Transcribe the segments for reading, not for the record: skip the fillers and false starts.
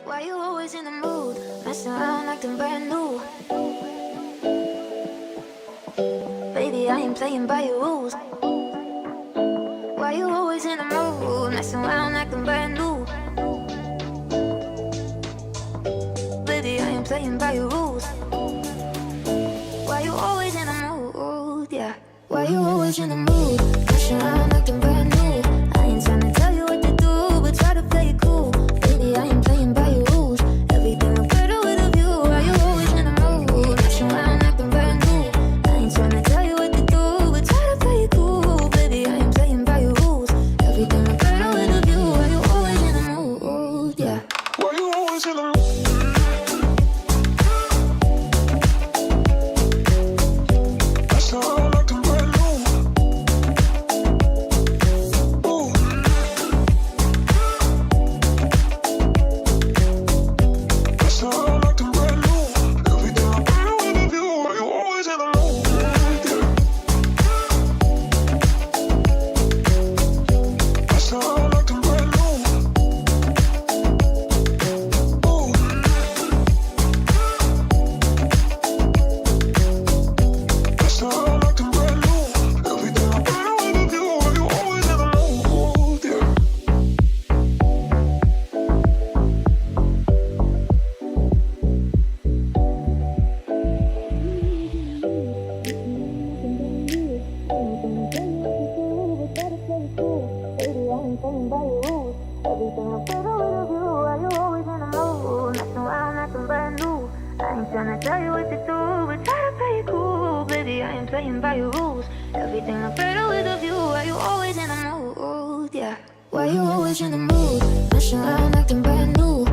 Why you always in the mood? Messing around acting brand new. Baby, I ain't playing by your rules. Why you always in the mood? Messing around acting brand new. Baby, I ain't playing by your rules. Why you always in the mood? Yeah. Why you always in the mood? Messing around acting brand new. I ain't trying to tell you what to do, but try to play it cool. Baby, I ain't playing by your rules. Everything look better with a view. Why you always in the mood? Messing around acting brand new. I ain't trying to tell you what to do, but try to play it cool. Baby, I ain't playing by your rules. Everything look better with a view. Why you always in the mood? Yeah. Why you always in the mood?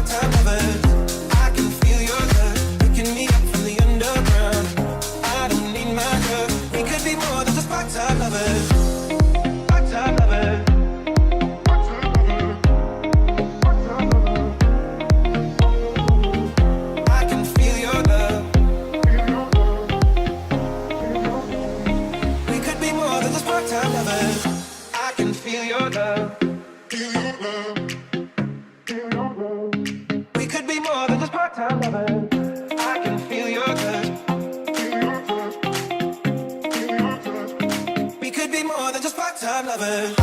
Time lovers. your love. We could be more than just part-time lovers. I can feel your touch. We could be more than just part-time lovers.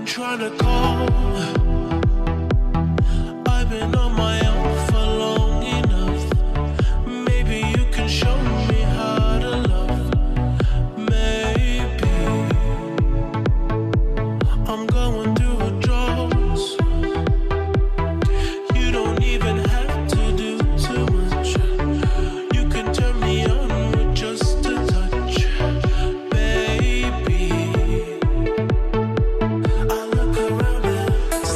Trying to call. I've been on my own for long enough. Maybe you can show me how to love. Maybe I'm going through withdrawals. You don't even have to do too much. You can turn me on with just a touch, baby. I look around and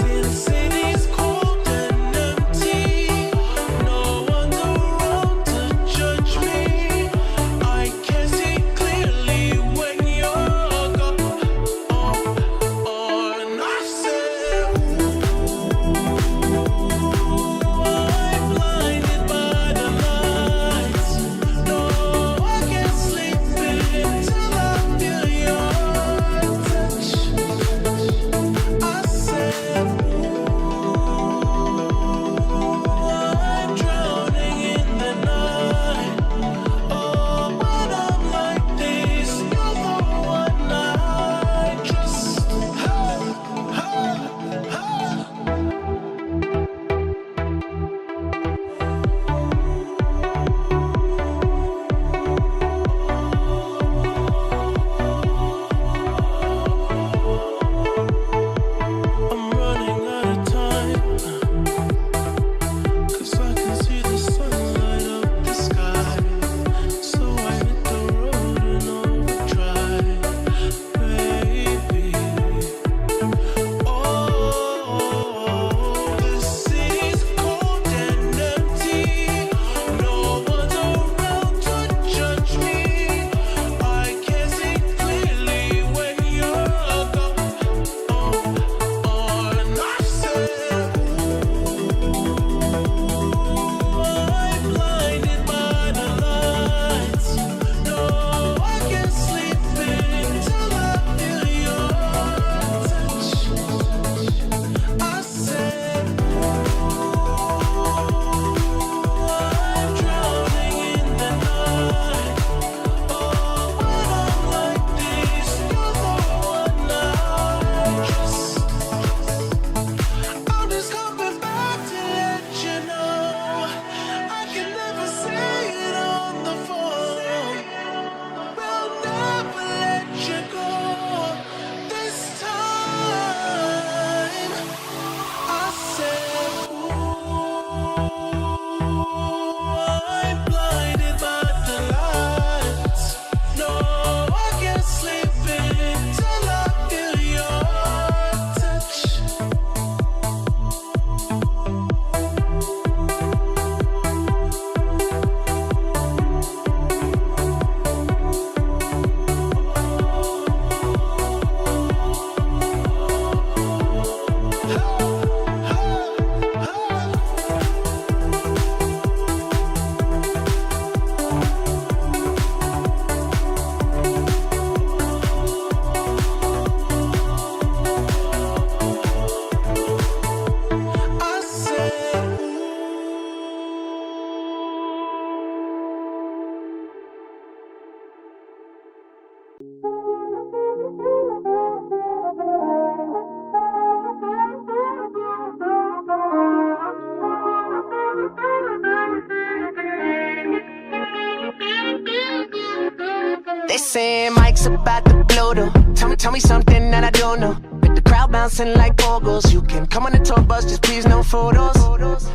They saying Mike's about to blow though. Tell me something that I don't know. With the crowd bouncing like pogos. You can come on the tour bus, just please no photos.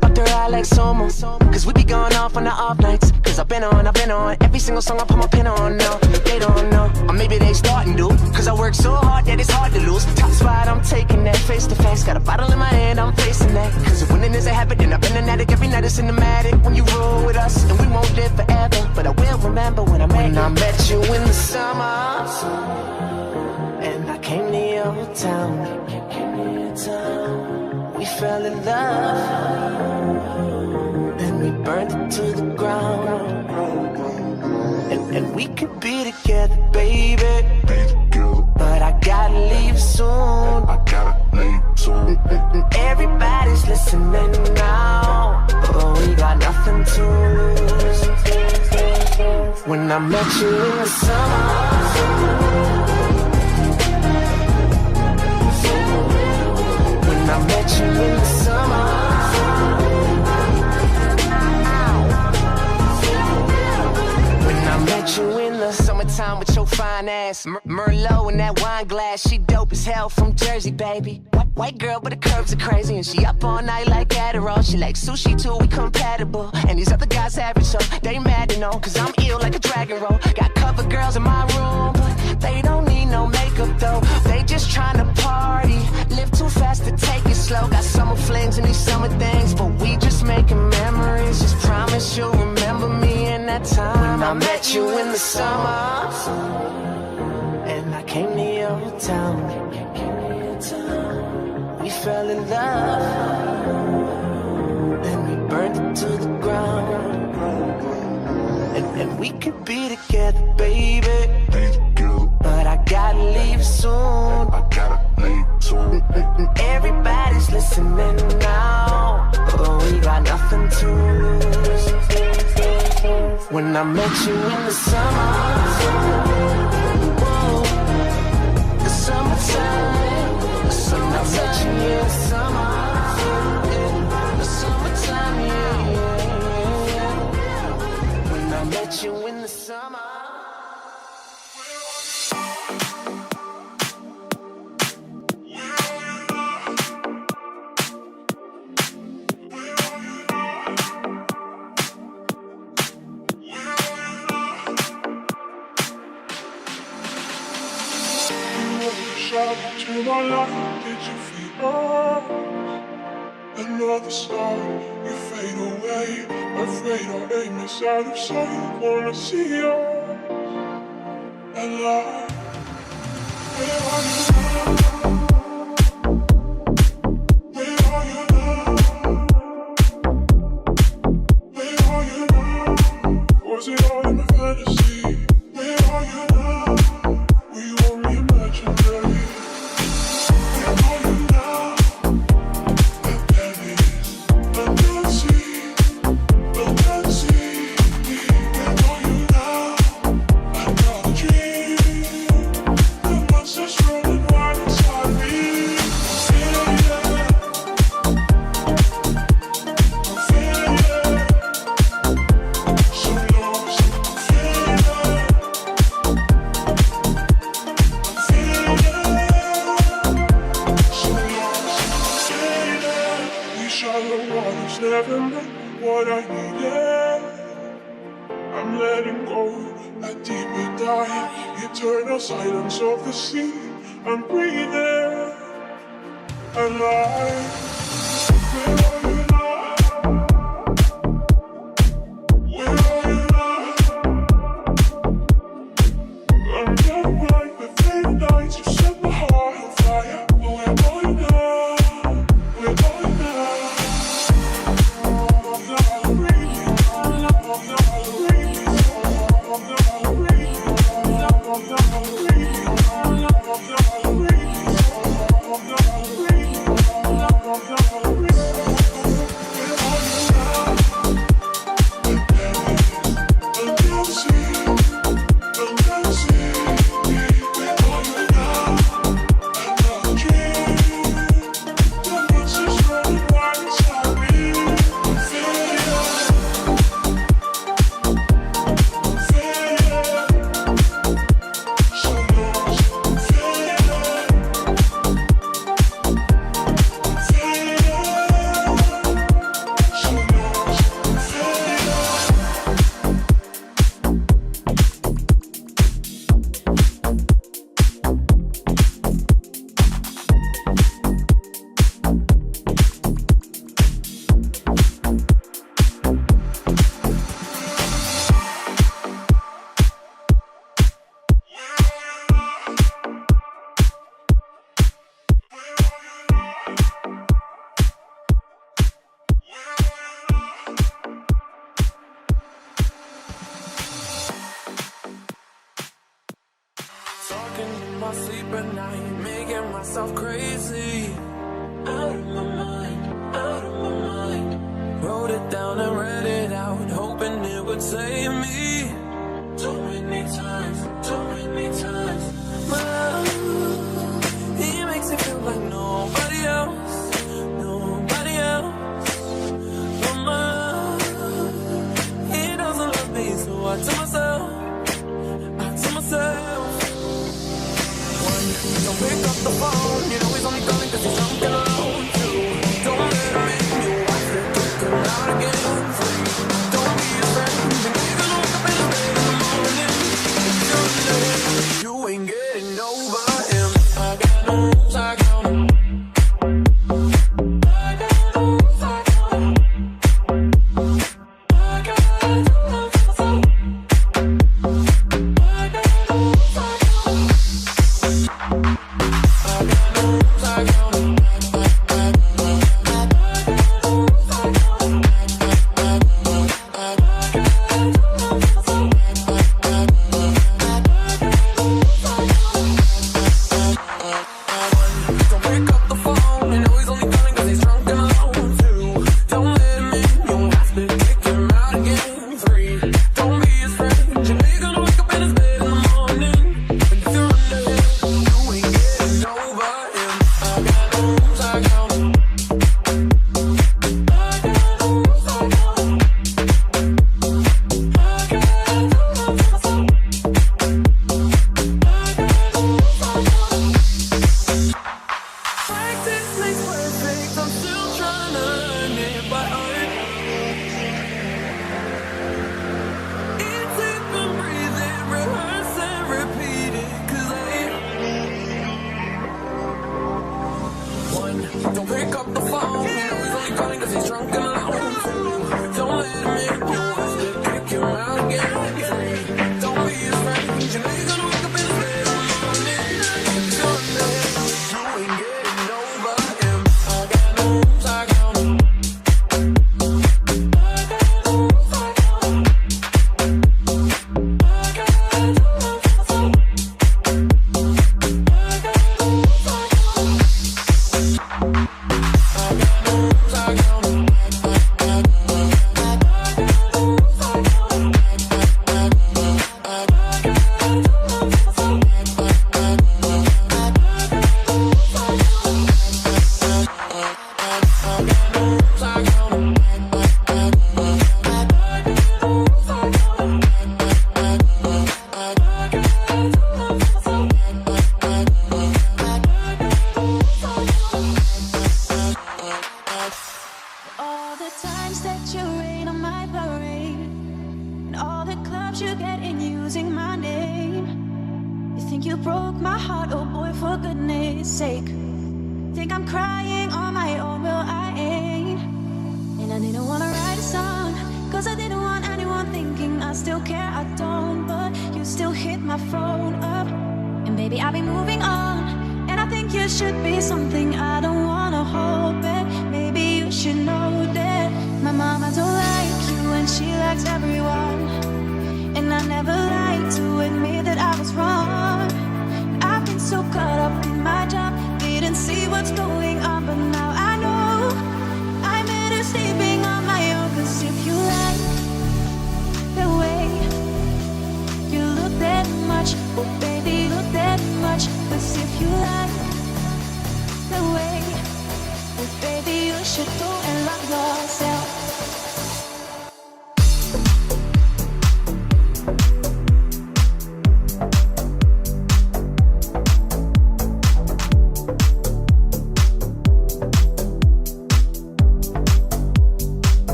But they're out like Soem. Cause we be going off on the off nights. Cause I've been on every single song I put my pin on. No, they don't know. Or maybe they starting to. Cause I work so hard that it's hard to lose. Top spot, I'm taking that face to face. Got a bottle in my hand, I'm facing that. Cause if winning is a habit, then I've been an addict. Every night it's cinematic. When you roll with us, and we won't live forever. But I will remember when I met you in the summer. And I came to your town. We fell in love. And we burned it to the ground. And we could be together, baby. But I gotta leave soon. Everybody's listening now. But we got nothing to lose. When I met you in the summer. When I met you in the summer. When I met you in the summertime with your fine ass, Merlot in that wine glass. She dope as hell from Jersey, baby. White girl, but the curves are crazy. And she up all night like Adderall. She like sushi too, we compatible. And these other guys average, so they mad to know. Cause I'm ill like a dragon roll. Got cover girls in my room, but they don't need no makeup though. They just tryna party, live too fast to take it slow. Got summer flings and these summer things, but we just making memories. Just promise you'll remember me in that time when I met you in the summer. And I came to your town. We fell in love. And we burned it to the ground. And we could be together, baby. But I gotta leave soon. Everybody's listening now. But we got nothing to lose. When I met you in the summer. Whoa, the summertime. The summertime, yeah, the summer. Yeah, the summertime, yeah, yeah. When I met you in the summer. To my life, did you feel another star? You fade away, afraid our aim is out of sight. Wanna see you alive. Where are you now? Where are you now? Where are you now? Was it all in a fantasy? Where are you now? Were you only imaginary? Never meant what I needed. I'm letting go, a deeper dive, eternal silence of the sea. I'm breathing alive. Where are you now? Where are you now? I'm getting like the fading nights. You set my heart on fire. Where are you now? Where are you now? my sleep at night, making myself crazy. Out of my mind, out of my mind. Wrote it down and read it out, hoping it would save me. Too many times, too many times. My love, he makes me feel like nobody else, nobody else. But my love, he doesn't love me, so I tell myself, don't pick up the phone, you know he's only calling cause he's drunk and alone. Two, don't let him in, you watch it, kick him out again. Three, don't be his friend, you know you're gonna wake up in his bed in the morning. If you're in there, you ain't getting over him. I got no rules, I count him. I got no rules, I count him. I got to love myself. I got no rules, I count him. Don't pick up the phone, you know he's only calling cause he's drunk and alone. Two, don't let him in, you have to kick him out again. Three, don't be his friend, you know you're gonna wake up in his bed in the morning. If you're in there, you ain't getting over him. I got no rules, I count him. I got no rules, I count him. I got to love myself. I got no rules, I count him. All the times that you rain on my parade, and all the clubs you get in using my name. You think you broke my heart, oh boy, for goodness sake. Think I'm crying on my own, well I ain't. And I didn't wanna write a song, cause I didn't want anyone thinking I still care, I don't. But you still hit my phone up, and baby I'll be moving on. And I think you should be something I don't wanna hold back. Maybe you should know that my mama don't like you and she likes everyone. And I never like to admit that I was wrong. I've been so caught up in my job, didn't see what's going on. But now I know I'm better sleeping on my own. Cause if you like the way you look that much, oh baby, look that much. Cause if you like the way, oh baby, you should go and love yourself.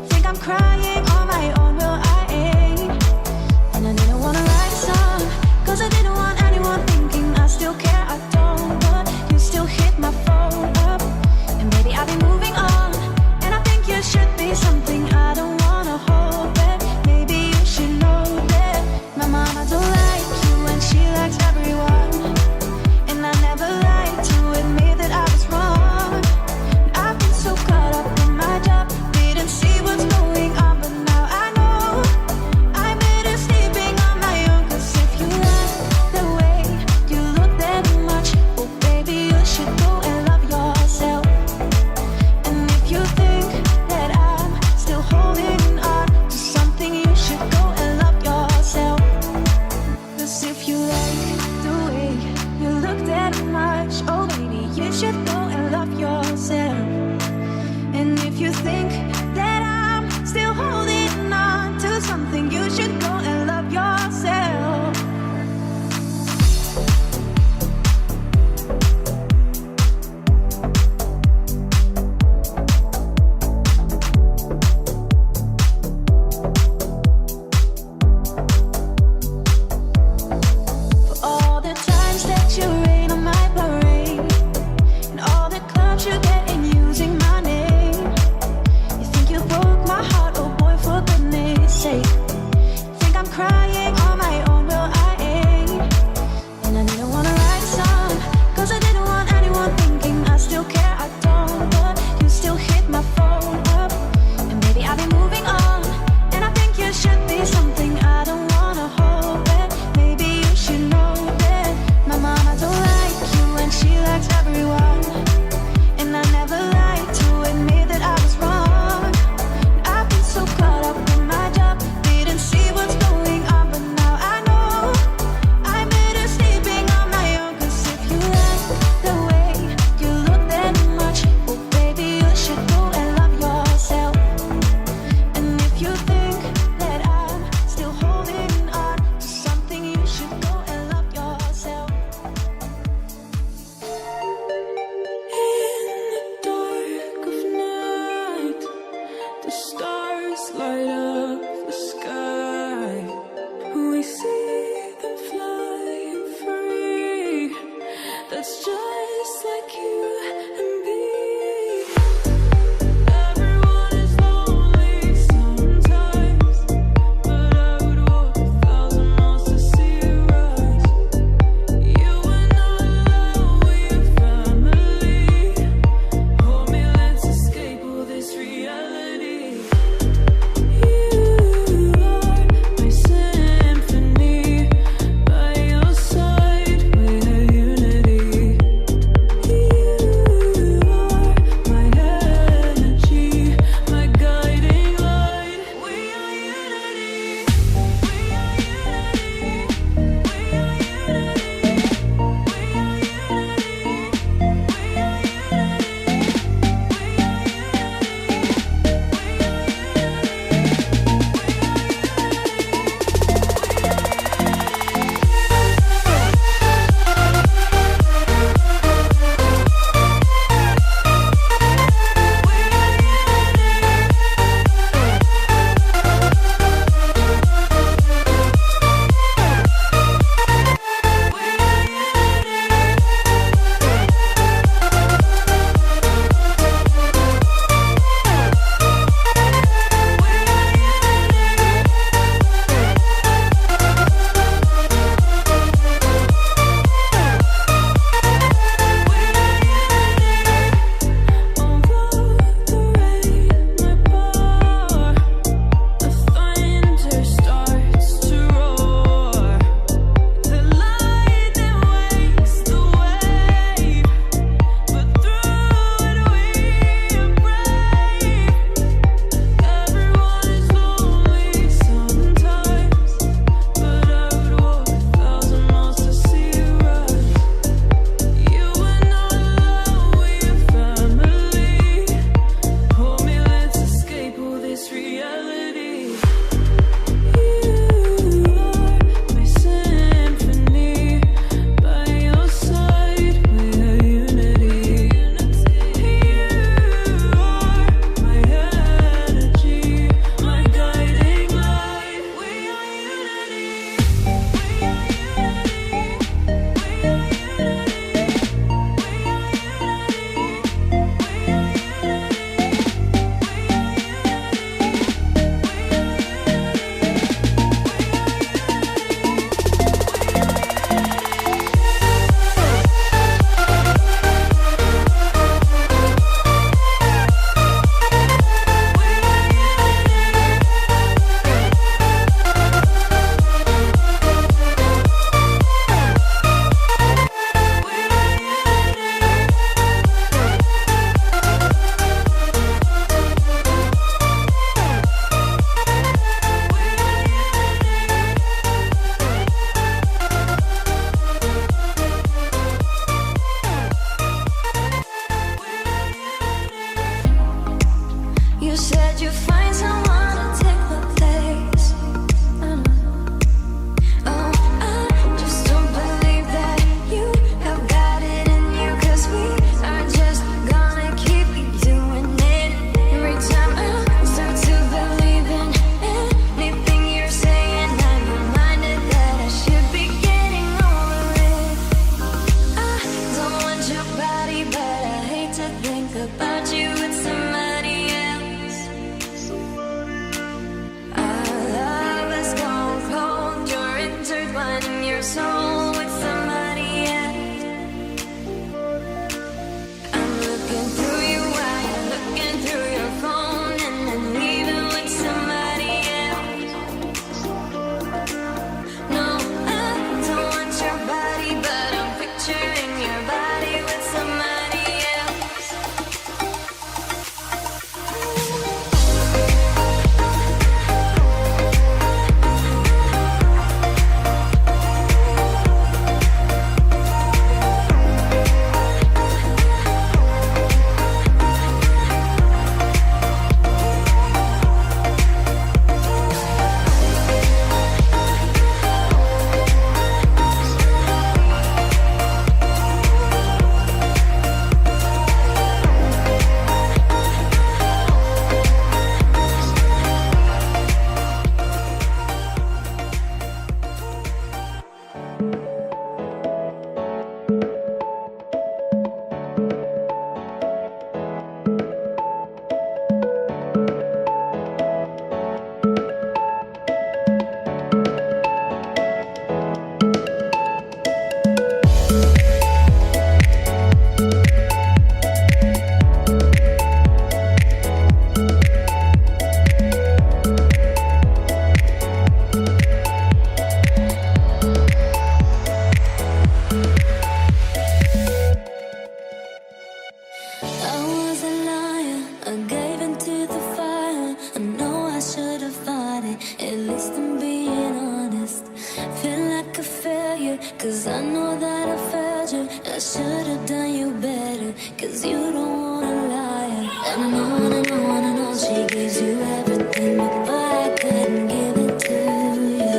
Think I'm crying on my that's just like you and me. Everyone is lonely sometimes, but I would walk 1,000 miles to see you rise. You are not alone, we're family. Hold me, let's escape all this reality. You are my symphony, by your side we're unity. You are my energy, my guiding light. We are unity. We are unity. We are unity. We are unity. We are You said you'd find someone to take my place. I just don't believe that you have got it in you, 'cause we are just gonna keep doing it. Every time I start to believe in anything you're saying, I'm reminded that I should be getting over it. I don't want your body, but I hate to think about you with somebody else. Our love has gone cold. You're intertwined in your soul with somebody else. I'm looking through you while you're looking through your phone, and then leaving with somebody else. No, I don't want your body, but I'm picturing your body with somebody else. better, 'cause I know that I failed you. I should've done you better, 'cause you don't wanna lie. And I know, and I know, and I know she gives you everything, but boy, I couldn't give it to you.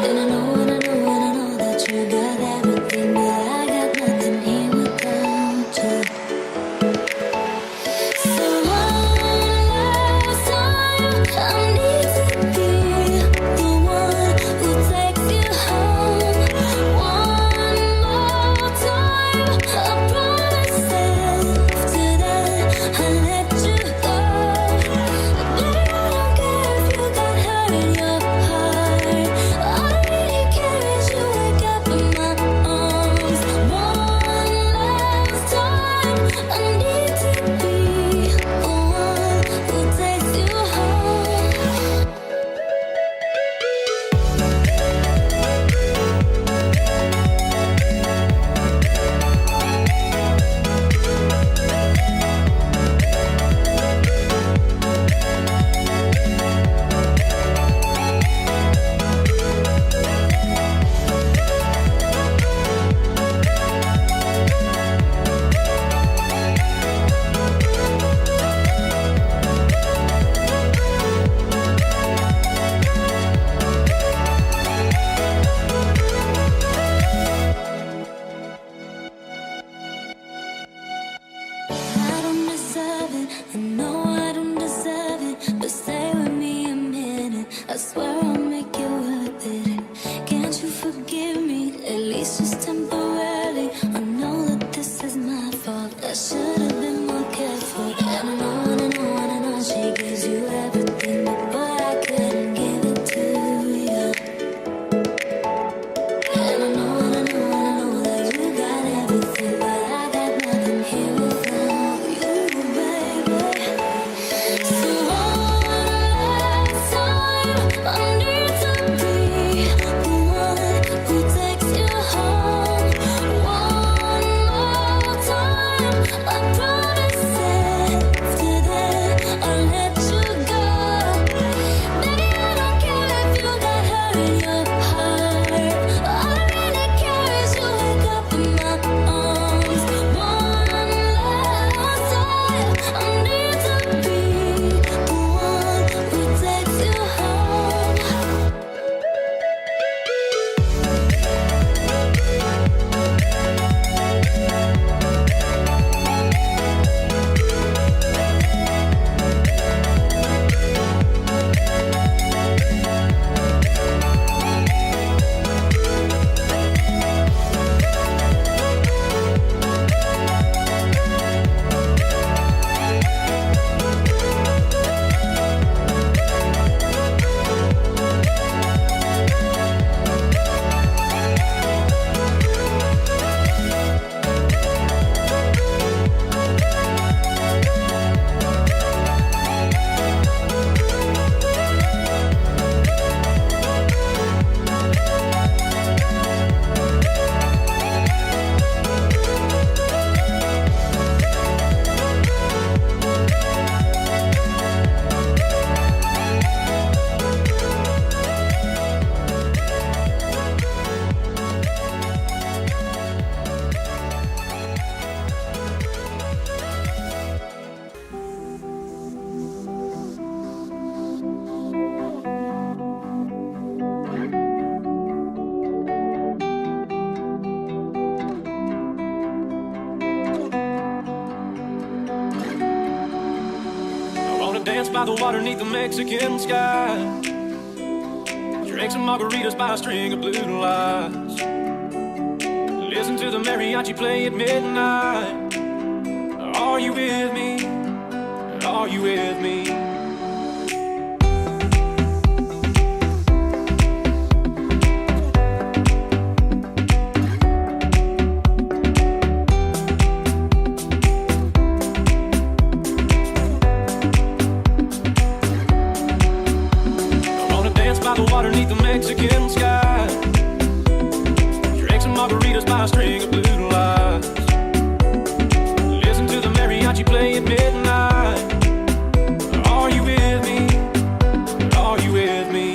And I know, and I know, and I know that you got everything, but I got nothing here without you. So one last time, I need to be the one who takes you home. One more time, I promise after that I'll let you go. Baby, I don't care if you got hurt in your heart. All I really care is you wake up in my arms. One last time, I need to be the one who takes you home. I don't deserve it, I know I don't deserve it, but stay with me a minute. I swear I'll make it worth it. Can't you forgive me, at least just temporarily? I know that this is my fault, I should have been more careful. And I know, and I know, and I know she gives you everything, but boy, I couldn't give it to you. And I know, and I know, and I know that you got everything, but I got nothing here without you, baby. So one last time, I need to be the one who takes you home. One more time, I promise after that I'll let you go. Baby, I don't care if you got hurt in your heart. All I really care is you wake up in my arms. One last time, I need to be the one who takes you home. I wanna dance by the water neath the Mexican sky. Drink some margaritas by a string of blue lights. Listen to the mariachi play at midnight. Are you with me? Are you with me? By the water neath the Mexican sky. Drink some margaritas by a string of blue lights. Listen to the mariachi play at midnight. Are you with me? Are you with me?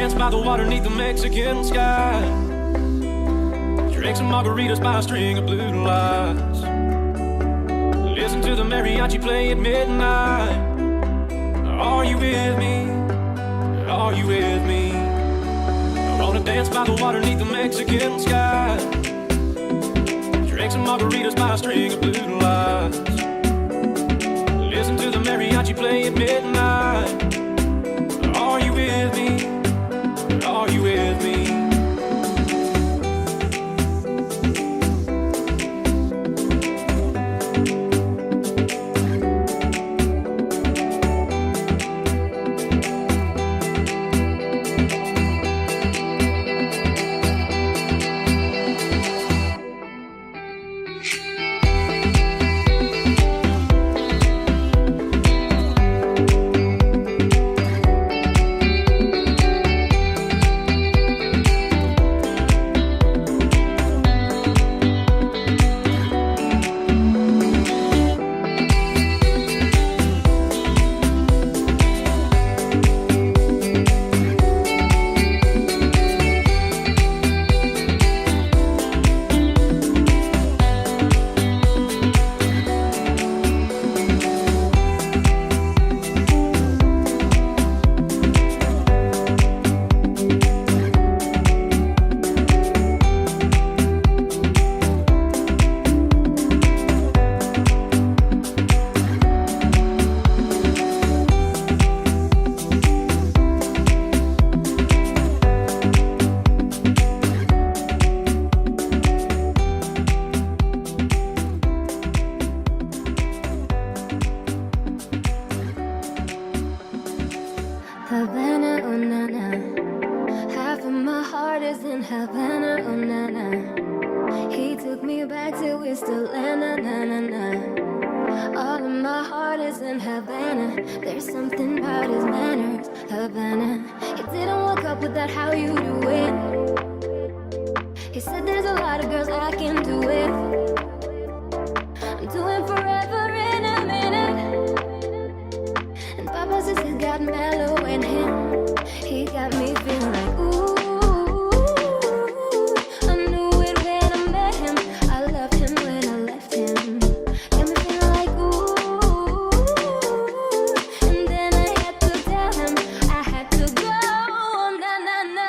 dance by the water neath the Mexican sky. Drink some margaritas by a string of blue lights. Listen to the mariachi play at midnight. Are you with me? Are you with me? I wanna dance by the water neath the Mexican sky. Drink some margaritas by a string of blue lights. Listen to the mariachi play at midnight. Are you with me? Are you with me? Havana, oh na na. Half of my heart is in Havana, oh na na. He took me back to Whistler, na na na. All of my heart is in Havana. There's something about his manners, Havana. He didn't walk up with that how you do it. He said there's a lot of girls I can do it. I'm doing forever in a minute. And Papa says he's got mellow in him. He got me feeling like ooh. I knew it when I met him. I loved him when I left him. Got me feeling like ooh. And then I had to tell him I had to go. Na na na.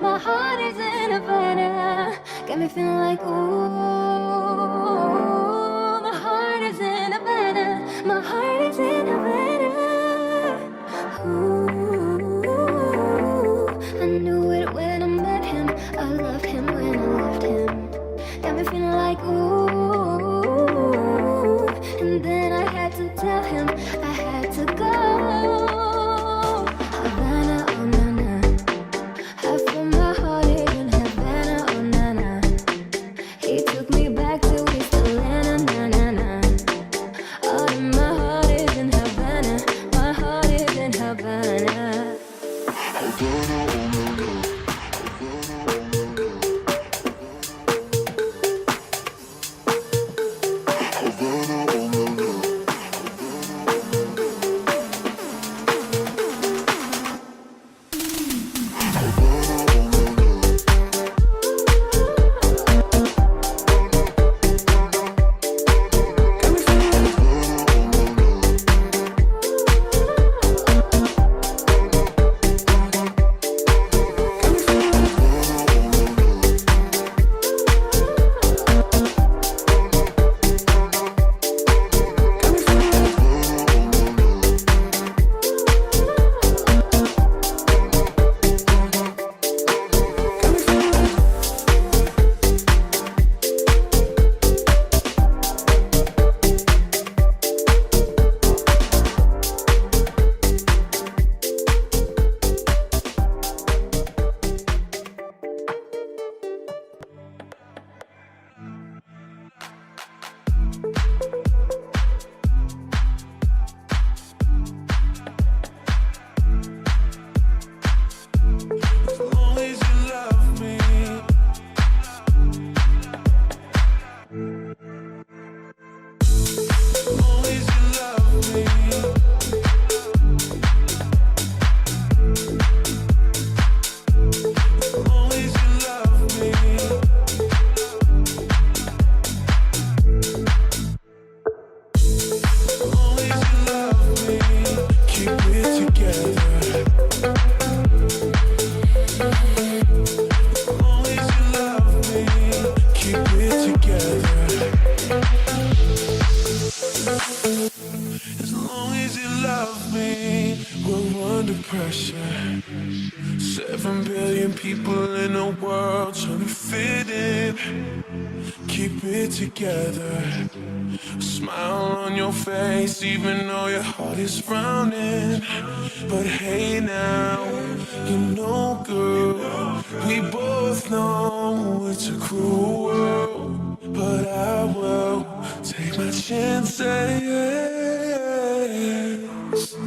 My heart is in Havana. Got me feeling like ooh. My heart is in Havana. My heart is in Havana. Ooh. I knew it when I met him. I loved him when I left him. Got me feeling like ooh. And then I had to tell him I had to go. Havana, oh na na. Half of my heart is in Havana, oh na na. He took me back to East Atlanta, na na na. All of my heart is in Havana. people in the world trying to fit in. Keep it together. A smile on your face, even though your heart is frowning. But hey now, you know, girl, we both know it's a cruel world. But I will take my chances.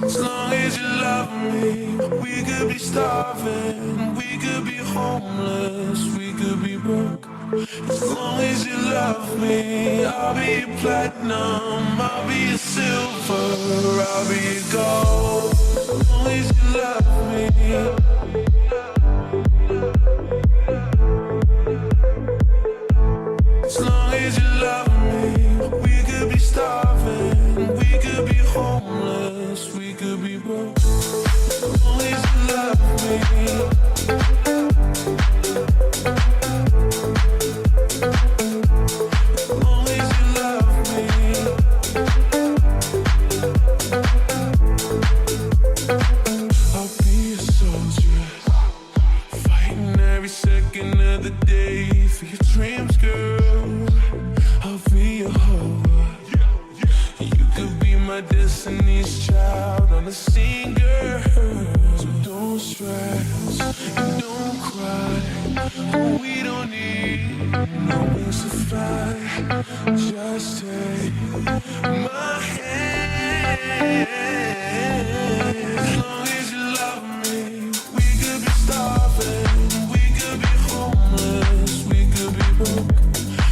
As long as you love me, we could be starving, we could be homeless, we could be broke. As long as you love me, I'll be your platinum, I'll be your silver, I'll be your gold. As long as you love me. As long as you love me, we could be starving, we could be homeless, we could be broke. As long as you love me. As long as you love me. I'll be a soldier, fighting every second of the day for your dreams, girl. I'll be your hope. You could be my destiny's child on the scene, girl. So don't stress and don't cry. We don't need no wings to fly. Just take my hand. As long as you love me, we could be starving, we could be homeless, we could be broke.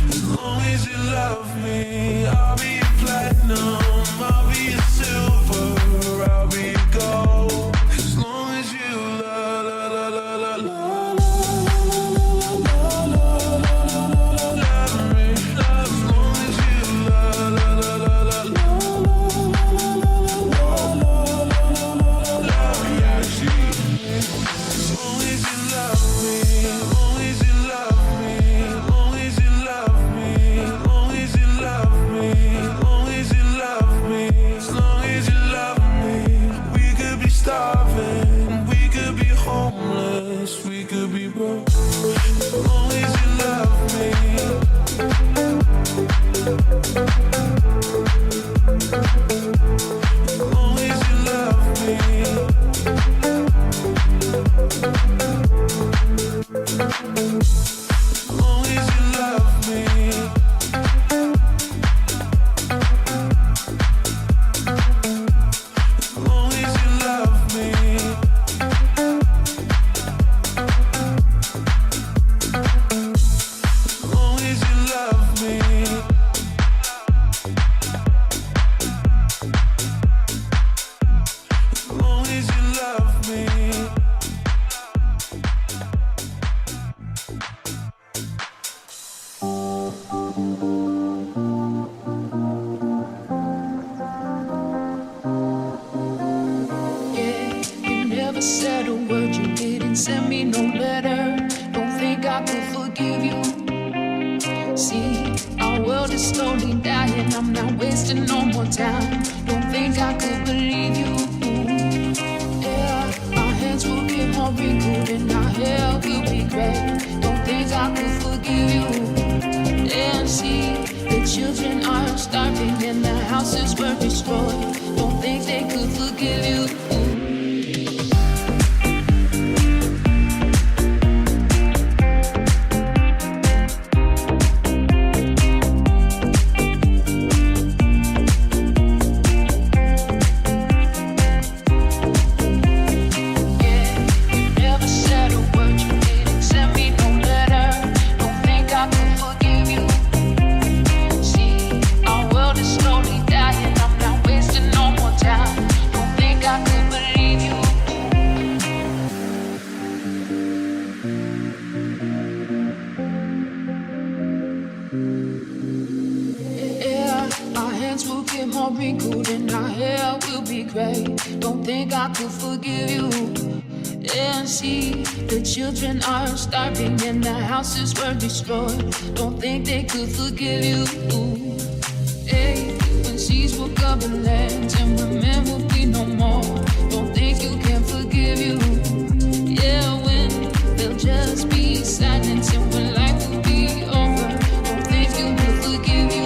As long as you love me, I'll be your platinum, I'll be your silver, I'll be your gold. As long as you love me, as long as you love me, as long as you love me, as long as you love me, as long as you love me, as long as you love me, as long as you love me, as long as you love me, we could be starving, we could be homeless, we could be broke. As long as you love me. As long as you love me. As long as you love me. As long as you love me. As long as you love me. As long as you love me. Yeah, you never said a word, you didn't send me no letter. Don't think I could forgive you. See, our world is slowly dying, I'm not wasting no more time. Don't think I could believe you. Yeah, our hands will get more wrinkled and our hair will be gray. Don't think I could forgive you. And see, the children are starving and the houses were destroyed. Don't think they could forgive you. Wrinkled and our hair will be gray. Don't think I could forgive you. And see, the children are starving and the houses were destroyed. Don't think they could forgive you. Hey, when seas will cover lands and when men will be no more. Don't think you can forgive you. Yeah, when they'll just silence and when life will be over. Don't think you will forgive you.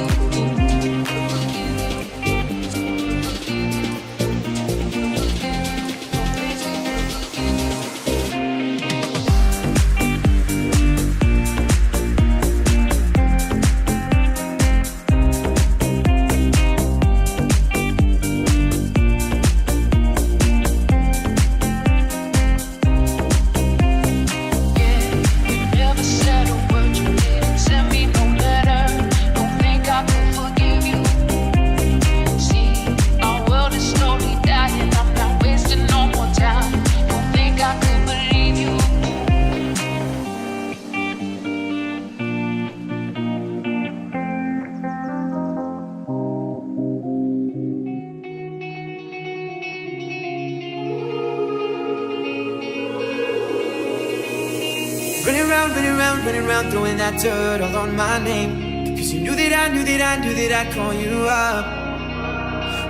Running around, throwing that dirt all on my name. Cause you knew that I'd call you up.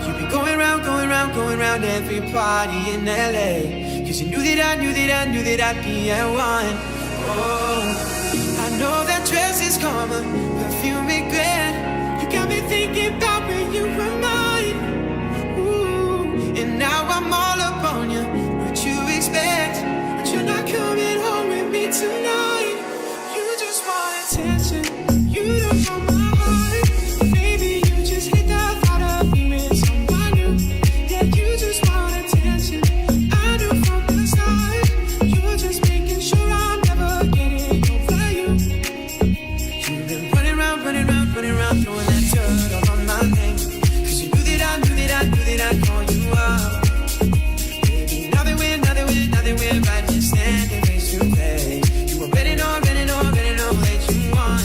You've been going round every party in LA. Cause you knew that I'd be at one. Oh, I know that dress is karma, perfume regret. You got me thinking about when you were mine. Ooh, and now I'm all up on you. What you expect? But you're not coming home with me tonight. Attention, you don't want my heart. Maybe you just hate the thought of me with someone new. Yeah, you just want attention. I knew from the start. You're just making sure I'm never getting over you. You've been running around, throwing that dirt all on my name. Cause you knew that I'd call you up. Baby, now that we're right here standing face to face. You were betting on that you won.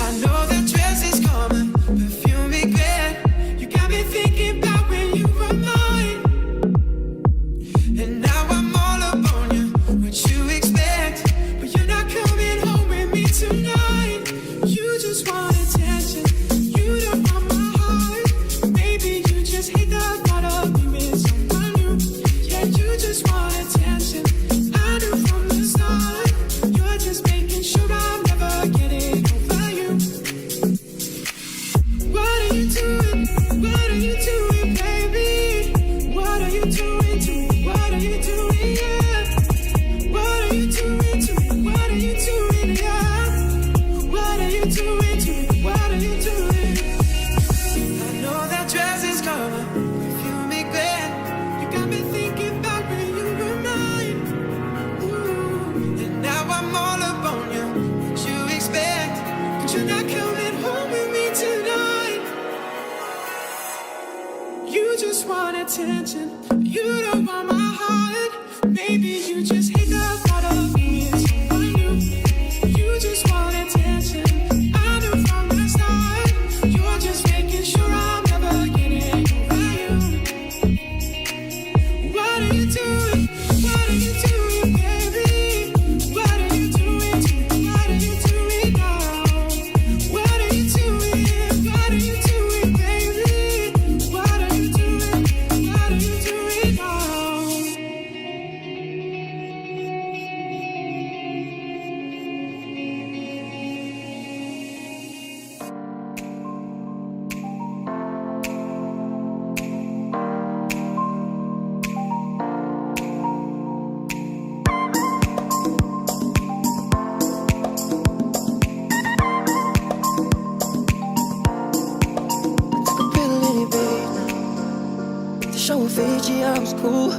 I know that dress is common, perfume regret. You got me thinking about when you were mine. And now I'm all up on you. What you expect? But you're not coming home with me tonight. You just want attention. You don't want my heart. Maybe you just hate the thought of me with someone new. Yeah, you just want attention. I knew from the start. You're just making sure I'm never getting over you. What are you doing? What are you doing, baby? What are you doing to me? What are you doing, yeah? What are you doing to me? What are you doing, yeah? What are you doing to me? What are you doing? I know that dress is covered, perfume regret. You got me thinking about when you were mine. Ooh, and now I'm all up on you. What you expect? But you're not coming home with me tonight. You just want attention. You don't want my heart. Maybe you just hate the thought of me as someone new. You just want attention. I knew from the start. You're just making sure I'm never getting over you. What are you doing? What are you doing, baby? What are you doing to me? What are you doing now? What are you doing? What are you doing, baby? What are you doing? What are you doing now? Show Fiji, I was cool.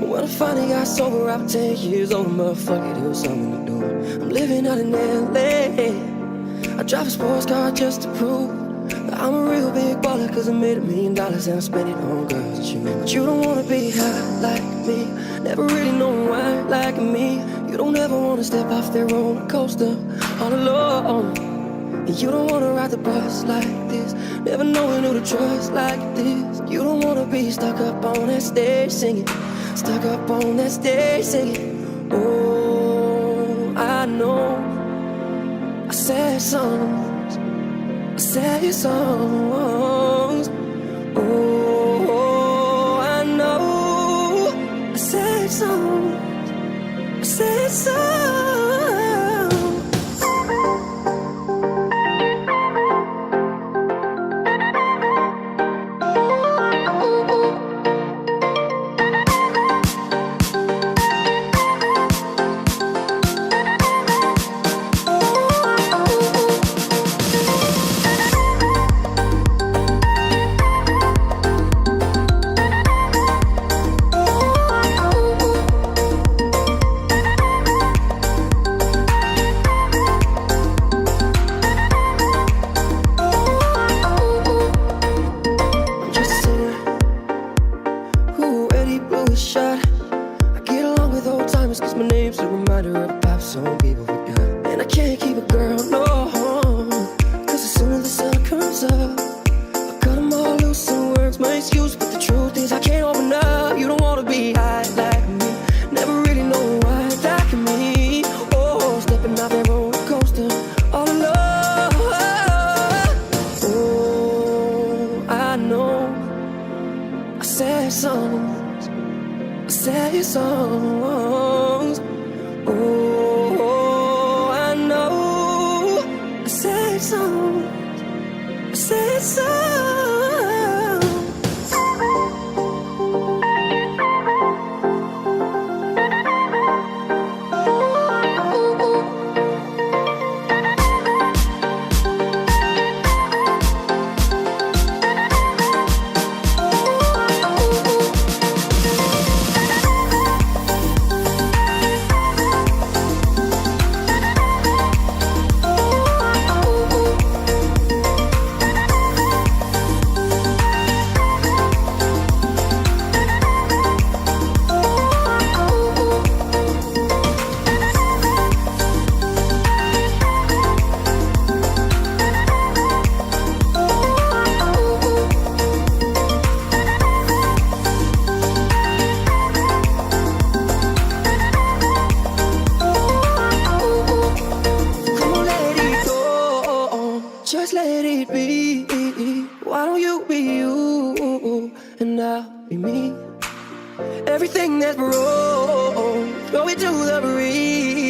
When I finally got sober, I'm 10 years old, motherfucker, there was something to do. I'm living out in LA. I drive a sports car just to prove that I'm a real big baller, cause I made $1 million and I spent it on girls and shoes. But you don't wanna be high like me, never really know why like me. You don't ever wanna step off that roller coaster all alone. And you don't wanna ride the bus like this, never knowing who to trust like this. You don't wanna be stuck up on that stage singing, stuck up on that stage singing. Oh, I know I sad songs, I sad songs. Oh, I know I sad songs, I said so. I'm just a sinner who already blew a shot. I get along with old timers cause my name's a reminder of pop song people forgot. And I can't keep a girl, no, cause as soon as the sun comes up, I cut them all loose and words my excuse. But the truth is I can't open up. You don't wanna be high like me, never really know why that can mean. Oh, stepping off that roller coaster all alone. Oh, I know I said songs, I said songs. Oh, I know I said songs, I said songs. Come on, let it go, just let it be. Why don't you be you and I'll be me? Everything that's wrong, throw it to the breeze.